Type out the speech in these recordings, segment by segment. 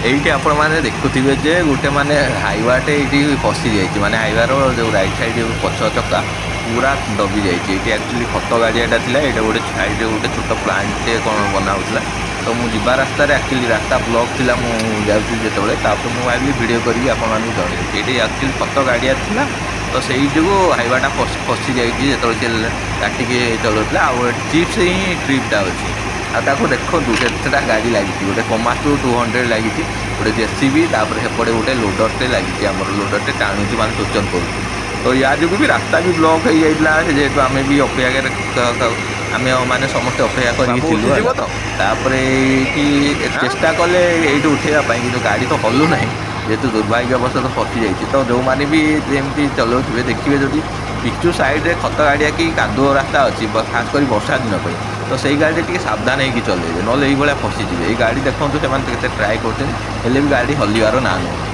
এইଠି आपण माने देखुथिबे जे गुटे माने हाईवाटे एठी फसी जाईछि माने हाईवारो जो राइट साइड पछ चक्का पूरा दबी जाईछि। एठी एक्चुअली खत गाड़ियाटा थिला एटा गोटे साइड रे गोटे छोट प्लांट टे कोन बना होतला तो मु जिबा रास्ता रे एक्चुअली रास्ता ब्लॉक थिला मु जाउछि जेतबेले तापर मु भाबली वीडियो करी आपण मानु जणे एठी एक्चुअली खत गाड़िया थिला तो सेही जो हाईवाटा फसी जाईछि जेतबेले से काटी के चलौतला आ चिप्स ही ट्रिपटा अछि आको देखो केतटा गाड़ी लगी गोटे कमाटो 200 लगी गोटे जेसीबी सेपटे गोटे लोडरटे लगी आम लोडरटे टाणुची मान टोचन कर तो या जो भी रास्ता भी ब्लॉक हो जाता जेहेतु आम भी अपेक्षा आम मैंने समस्त अपेक्षा कर चेष्टा कले ये उठेबापी कि गाड़ी तो हलू ना जेहेतु दुर्भाग्यवश तो फसी जाइए तो जो मैंने भी जमी चलाऊे देखिए जदि पिचु साइड रे खत गाड़िया कि कादुओ रास्ता अच्छी खास कर वर्षा दिन पर तो सही गाड़ी टी सावधान होगी चलेबे ना ये फसीजे ये गाड़ी देखो से ट्राए कर गाड़ी हलिवार ना नुह।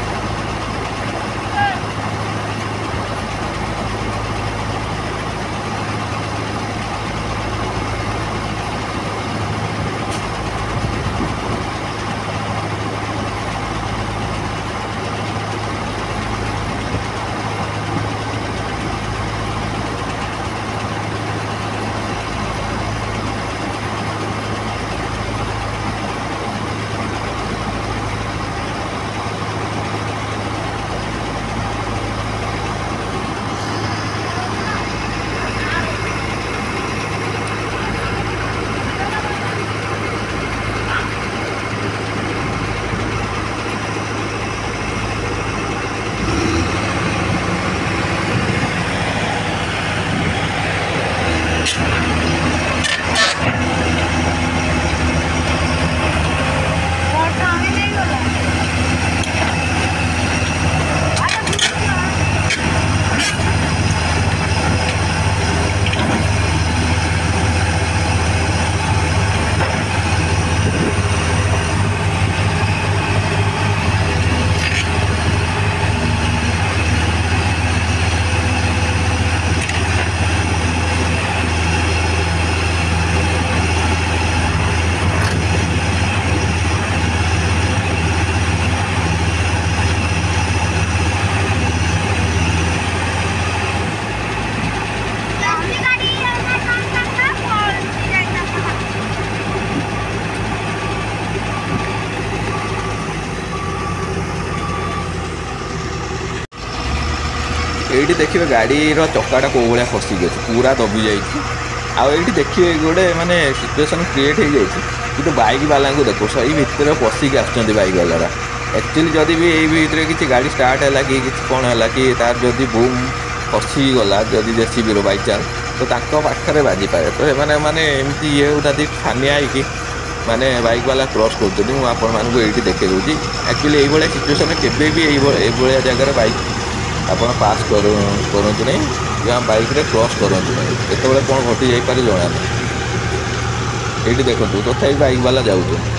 ये देखिए गाड़ी चक्काटा कौ भाया फसी गई पूरा दबी जाइए देखिए गोटे माने सिचुएसन क्रिएट हो जाए कि बाइक वाला को देखो सही भितर पशिक आसुँच बाइक वाला एक्चुअली जदि भी ये भितर किसी गाड़ी स्टार्ट है कि कौन है कि तार जदि बूम फसीगला जदि जेसीबी बाई चान्स तो पाखे बाजी पाए तो मैंने माने एमती ये होता छानिया कि माने बाइक वाला क्रॉस कर देखे दूसरी एक्चुअली ये सिचुएसन केवे भी ये जगह बाइक ଆପଣ ପାସ୍ କରନ୍ତୁ ନାହିଁ କି ବାଇକ୍ ରେ କ୍ରସ୍ କରନ୍ତୁ ନାହିଁ କେତେବେଳେ କ'ଣ ଘଟି ଯାଇପାରେ ଜଣା ନାହିଁ। ଏଇଠି ଦେଖନ୍ତୁ ତଥାପି ବାଇକ୍ ବାଲା ଯାଉଛନ୍ତି।